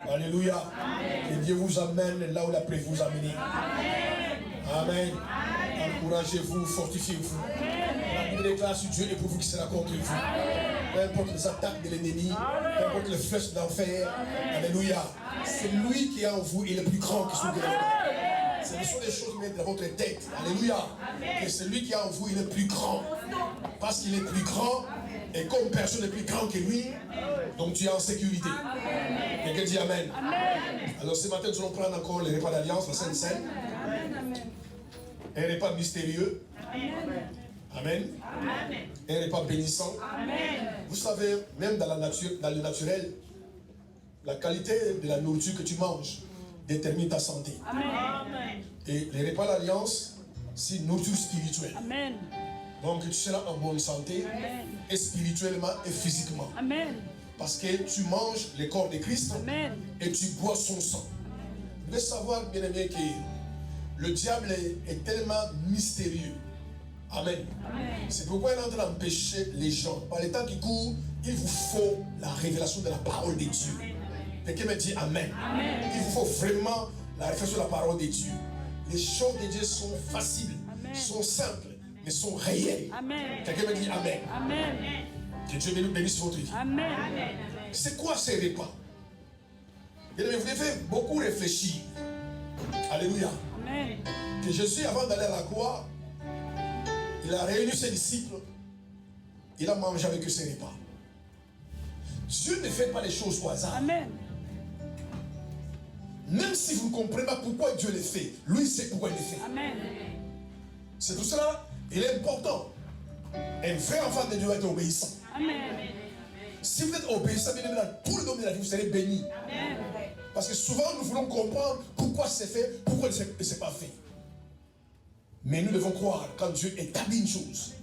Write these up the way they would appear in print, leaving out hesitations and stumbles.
Alléluia. Que Dieu vous amène là où il a prévu vous amener. Amen. Encouragez-vous, fortifiez-vous. La Bible déclare sur Dieu et pour vous qui sera contre vous. Peu importe les attaques de l'ennemi, peu importe les flèches d'enfer. Alléluia. C'est lui qui est en vous et le plus grand qui soit de la. Ce sont des choses qui mettent dans votre tête. Alléluia. Et celui qui est en vous, il est le plus grand. Parce qu'il est plus grand. Et comme personne n'est plus grand que lui, donc tu es en sécurité. Quelqu'un dit Amen. Alors ce matin, nous allons prendre encore les repas d'alliance, la Sainte Seine. Un repas mystérieux. Amen. Un repas bénissant. Vous savez, même dans le naturel, la qualité de la nourriture que tu manges détermine ta santé. Et les repas d'alliance, c'est une nourriture spirituelle. Donc tu seras en bonne santé, et spirituellement et physiquement. Parce que tu manges le corps de Christ et tu bois son sang. Vous devez savoir, bien aimé, que le diable est tellement mystérieux. Amen. C'est pourquoi il est en train d'empêcher les gens. Par les temps qui courent, il vous faut la révélation de la parole de Dieu. Quelqu'un me dit Amen. Il vous faut vraiment la révélation de la parole de Dieu. Les choses de Dieu sont faciles, sont simples, mais sont réelles. Quelqu'un me dit Amen. Que Dieu bénisse votre vie. C'est quoi ces repas? Vous devez beaucoup réfléchir. Alléluia. Que Jésus, avant d'aller à la croix, il a réuni ses disciples. Il a mangé avec eux ses repas. Dieu ne fait pas les choses au hasard. Même si vous ne comprenez pas pourquoi Dieu les fait, lui sait pourquoi il les fait. C'est pour cela il est important. Un vrai enfant de Dieu va être obéissant. Si vous êtes obéissant, bien dans tout le domaine de la vie, vous serez béni. Parce que souvent, nous voulons comprendre pourquoi c'est fait, pourquoi ce n'est pas fait. Mais nous devons croire, quand Dieu établit une chose,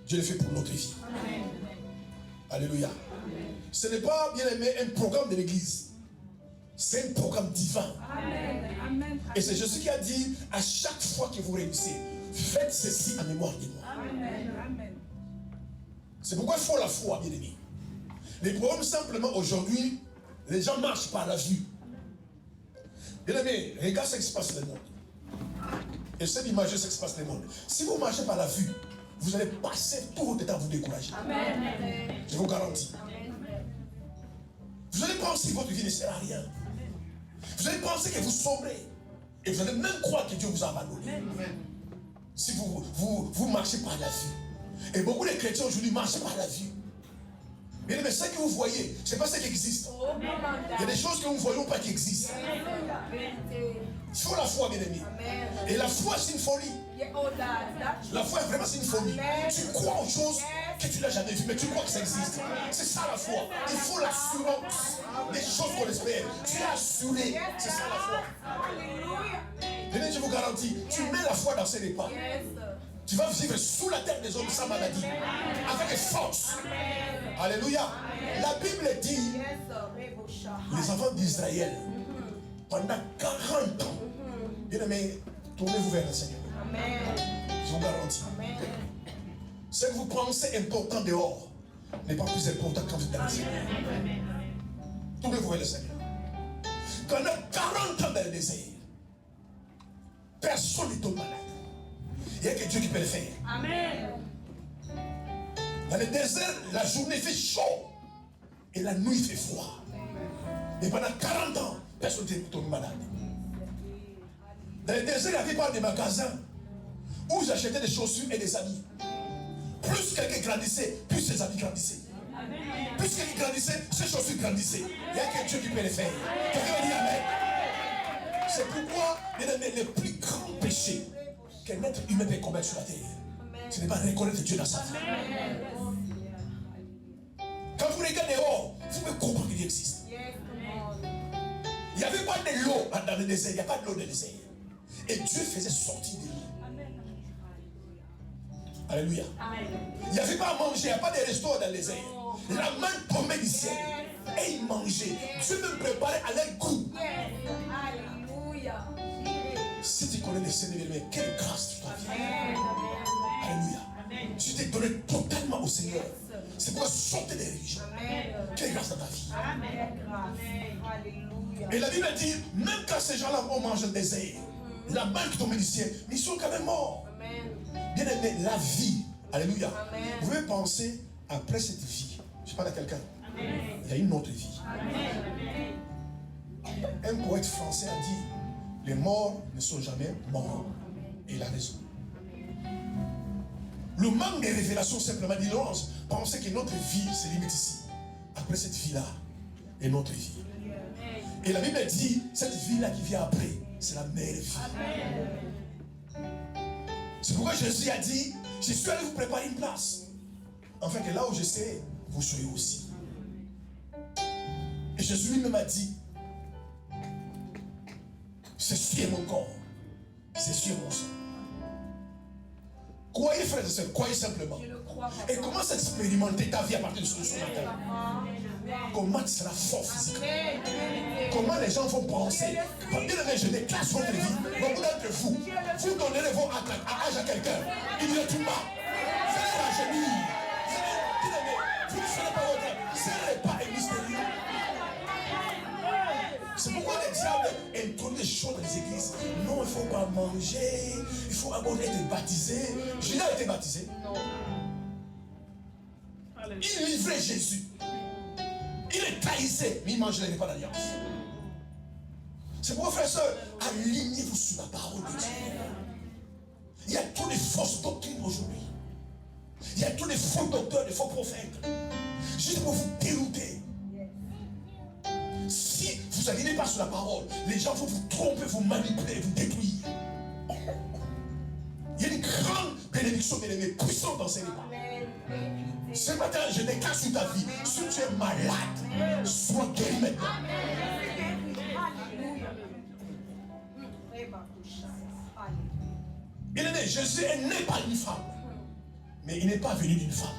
Dieu le fait pour notre vie. Alléluia. Ce n'est pas, bien aimé, un programme de l'église. C'est un programme divin. Et c'est Jésus qui a dit, à chaque fois que vous réunissez, faites ceci en mémoire de moi. C'est pourquoi il faut la foi, bien aimé. Les problèmes, simplement, aujourd'hui, les gens marchent par la vue. Bien aimé, regarde ce qui se passe dans le monde. Et c'est d'imaginer ce qui se passe dans le monde. Si vous marchez par la vue, vous allez passer tout votre temps à vous décourager. Je vous garantis. Vous allez penser que votre vie ne sert à rien. Vous allez penser que vous sombrez. Et vous allez même croire que Dieu vous a abandonné. Si vous marchez par la vue. Et beaucoup de chrétiens aujourd'hui marchent par la vue. Mais ce que vous voyez, ce n'est pas ce qui existe. Il y a des choses que nous ne voyons pas qui existent. Il faut la foi, bien aimé. Et la foi, c'est une folie. La foi, vraiment, c'est une folie. Tu crois aux choses que tu n'as jamais vues, mais tu crois que ça existe. C'est ça la foi. Il faut l'assurance des choses qu'on espère. Tu es assuré. C'est ça la foi. Venez, je vous garantis, tu mets la foi dans ces repas. Tu vas vivre sous la terre des hommes sans maladie, avec force. Alléluia. La Bible dit, les enfants d'Israël, pendant 40 ans, bien aimé, tournez-vous vers le Seigneur. Je vous garantis. Ce que vous pensez important dehors n'est pas plus important quand vous êtes dans le Seigneur. Tournez-vous vers le Seigneur. Pendant 40 ans dans le désert, personne n'est tombé malade. Il n'y a que Dieu qui peut le faire. Dans le désert, la journée fait chaud et la nuit fait froid. Et pendant 40 ans, personne n'était tombé malade. Dans le désert, il n'y avait pas de magasins où j'achetais des chaussures et des habits. Plus quelqu'un grandissait, plus ses habits grandissaient. Plus quelqu'un grandissait, ses chaussures grandissaient. Il n'y a que Dieu qui peut le faire. Quelqu'un dit Amen. C'est pourquoi le plus grand péché qu'un être humain peut commettre sur la terre, ce n'est pas reconnaître Dieu dans sa vie. Quand vous regardez dehors, vous pouvez comprendre que Dieu existe. Il n'y avait pas de l'eau dans le désert, il n'y a pas de l'eau dans le désert. Et Dieu faisait sortir de l'eau. Alléluia. Il n'y avait pas à manger, il n'y a pas de restaurant dans le désert. La main tombait du ciel et il mangeait. Dieu me préparait à leur goût. Si tu connais le Seigneur, mais quelle grâce tu dois vivre. Alléluia. Tu t'es donné totalement au Seigneur. C'est pourquoi sortez des religions. Quelle grâce dans ta vie. Et la Bible dit, même quand ces gens-là vont manger le désert, la main qui tombe du ciel, mais ils sont quand même morts. Bien aimé, la vie, alléluia. Vous pouvez penser, après cette vie, je parle à quelqu'un, il y a une autre vie. Un poète français a dit, les morts ne sont jamais morts. Et il a raison. Le manque des révélations simplement d'ignorance, penser que notre vie se limite ici. Après cette vie-là, est notre vie. Et la Bible dit, cette vie-là qui vient après, c'est la meilleure vie. C'est pourquoi Jésus a dit, je suis allé vous préparer une place. Afin que là où je serai, vous soyez aussi. Et Jésus lui-même a dit, ceci est mon corps, ceci est mon sang. Croyez, frères et sœurs, croyez simplement. Et commence à expérimenter ta vie à partir de ce matin. Comment tu seras fort physiquement. Comment les gens vont penser. Bien aimé, je déclare votre vie. Beaucoup d'entre vous, vous donnerez vos âge à quelqu'un. Immédiatement. Vous allez rajeunir. Vous ne serez pas votre. Ce n'est pas un mystérieux. C'est pourquoi le diable introduit des choses dans les églises. Non, il ne faut pas manger. Il faut d'abord être baptisé. Jésus a été baptisé. Non. Il livrait Jésus. Il le trahissait, mais il mangeait les repas d'alliance. C'est pourquoi, frères et sœurs, alignez-vous sur la parole de Dieu. Il y a tous les fausses doctrines aujourd'hui. Il y a tous les faux docteurs, les faux prophètes. Juste pour vous dérouter. Si vous n'alignez pas sur la parole, les gens vont vous tromper, vous manipuler, vous détruire. Il y a une grande bénédiction, bien-aimée, puissante dans ces repas. Ce matin, je déclare sur ta vie, si tu es malade, sois guéri maintenant. Bien-aimé, Jésus est né par une femme, mais il n'est pas venu d'une femme.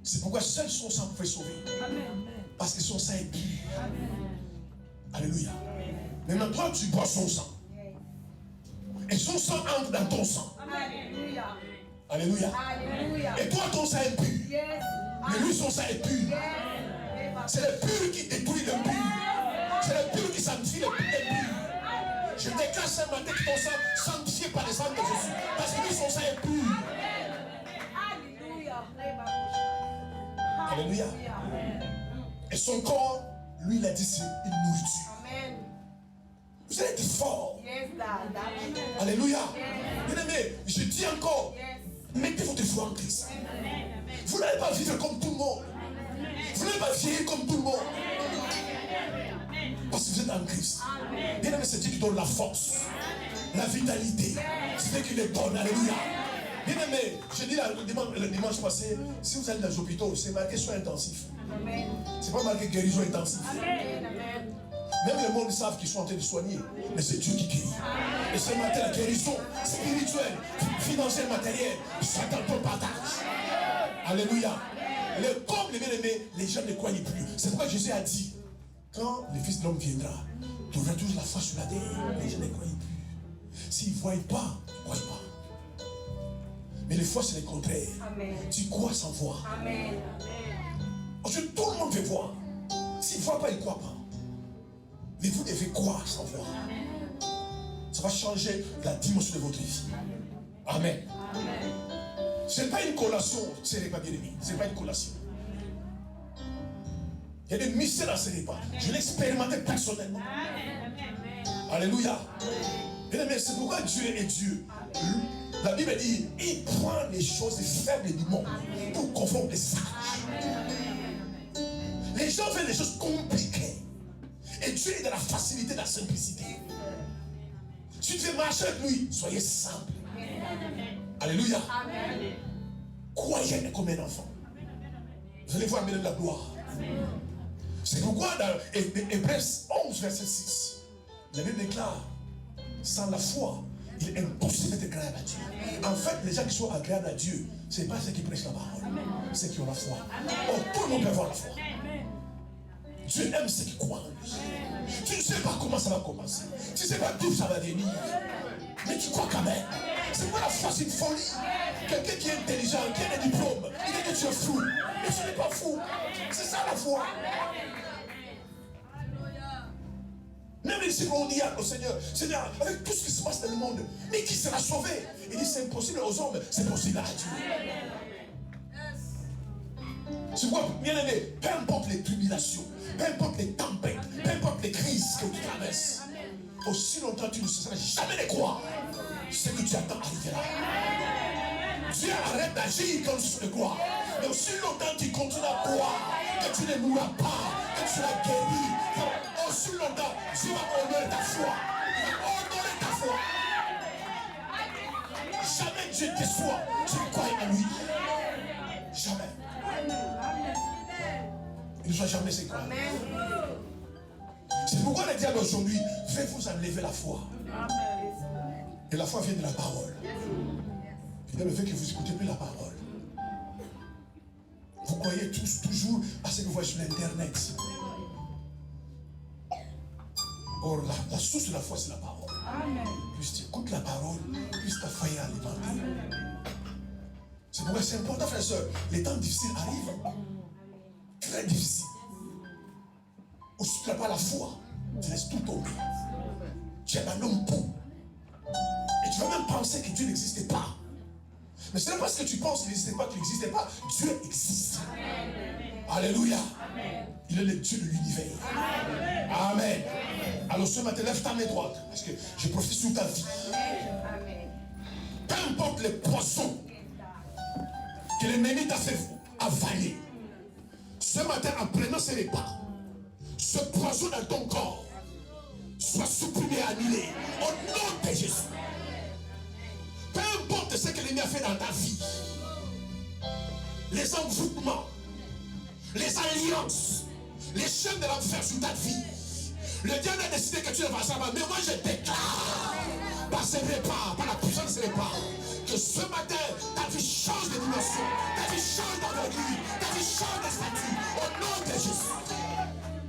C'est pourquoi seul son sang pouvait sauver. Parce que son sang est pur. Alléluia. Mais maintenant, tu bois son sang. Et son sang entre dans ton sang. Alléluia. Alléluia. Et toi, ton sang est pur. Mais lui, son sang est pur. C'est le pur qui détruit le pur. C'est le pur qui sanctifie le pur. Je déclare ce matin que ton sang sanctifié par les sang de Jésus. Parce que lui, son sang est pur. Alléluia. Et son corps, lui, il a dit, c'est une nourriture. Vous allez être fort. Alléluia. Bien aimé, je dis encore, mettez votre foi en Christ. Vous n'allez pas vivre comme tout le monde. Vous n'allez pas vieillir comme tout le monde. Parce que vous êtes en Christ. Bien aimé, c'est Dieu qui donne la force, la vitalité. C'est Dieu qui les donne. Alléluia. Bien aimé, je dis le dimanche passé, si vous allez dans les hôpitaux, c'est marqué soins intensifs. C'est pas marqué guérison intensive. Même le monde savent qu'ils sont en train de soigner, mais c'est Dieu qui guérit. Et ce matin, la guérison spirituelle, financière, matérielle, Satan ton partage. Alléluia. Comme les bien-aimés, les gens ne croient plus. C'est pourquoi Jésus a dit, quand le Fils de l'homme viendra, tu auras toujours la foi sur la terre. Les gens ne croient plus. S'ils ne voient pas, ils ne croient pas. Mais les fois, c'est le contraire. Amen. Tu crois sans voir. Amen. Aujourd'hui, tout le monde veut voir. S'il ne voit pas, il ne croit pas. Mais vous devez croire sans voir. Amen. Ça va changer la dimension de votre vie. Amen. Amen. Ce n'est pas une collation, ce n'est pas bien aimé. Ce n'est pas une collation. Il y a des mystères dans ces repas. Je l'ai expérimenté personnellement. Amen. Alléluia. Bien aimé, c'est pourquoi Dieu est Dieu. La Bible dit, il prend les choses faibles du monde pour confondre les sages. Les gens veulent les choses compliquées. Et Dieu est dans la facilité, dans la simplicité. Si tu veux marcher avec lui, soyez simple. Alléluia. Croyez comme un enfant. Vous allez voir maintenant la gloire. C'est pourquoi dans Hébreux 11, verset 6, la Bible déclare, sans la foi, il est impossible d'être agréable à Dieu. En fait, les gens qui sont agréables à Dieu, ce n'est pas ceux qui prêchent la parole, c'est ceux qui ont la foi. Oh, tout le monde peut avoir la foi. Dieu aime ceux qui croient en lui. Tu ne sais pas comment ça va commencer. Tu ne sais pas d'où ça va venir. Mais tu crois quand même. C'est pourquoi la foi, c'est une folie. Quelqu'un qui est intelligent, qui a des diplômes, il dit que tu es fou. Mais tu n'es pas fou. C'est ça la foi. Même les disciples ont dit au Seigneur, Seigneur, avec tout ce qui se passe dans le monde, mais qui sera sauvé? Il dit, c'est impossible aux hommes, c'est possible à Dieu. C'est pourquoi, bien aimé, peu importe les tribulations, peu importe les tempêtes, peu importe les crises que tu traverses, aussi longtemps tu ne cesseras jamais de croire. Ce que tu attends arrivera. Dieu arrête d'agir comme si tu le crois. Mais aussi longtemps tu continues à croire que tu ne mourras pas, que tu seras guéri. Aussi longtemps, Dieu va honorer ta foi. Il va honorer ta foi. Jamais Dieu ne déçoit. Tu crois en lui. Jamais. Il ne doit jamais se croire. C'est pourquoi le diable aujourd'hui fait vous enlever la foi. Et la foi vient de la parole. Et dans le fait que vous n'écoutez plus la parole. Vous croyez tous toujours à ce que vous voyez sur l'internet. Or, la source de la foi, c'est la parole. Plus tu écoutes la parole, plus ta foi est alimentée. C'est pourquoi c'est important, frères et sœurs. Les temps difficiles arrivent. Très difficiles. Où si tu n'as pas la foi, tu laisses tout tomber. Tu abandonnes tout. Et tu vas même penser que Dieu n'existait pas. Mais ce n'est pas parce que tu penses qu'il n'existait pas, qu'il n'existait pas. Dieu existe. Alléluia. Il est le Dieu de l'univers. Amen. Alors ce matin, lève ta main droite. Parce que je profite sur ta vie. Peu importe les poissons que l'ennemi t'a fait avaler. Ce matin, en prenant ces repas, ce poison dans ton corps soit supprimé, annulé. Au nom de Jésus. Peu importe ce que l'ennemi a fait dans ta vie, les envoûtements, les alliances, les chaînes de l'enfer sur ta vie, le diable a décidé que tu ne vas pas. Mais moi je déclare, par ces repas, par la puissance de ces repas, que ce matin, ta vie change de dimension, ta vie change d'envergure, ta vie change de statut.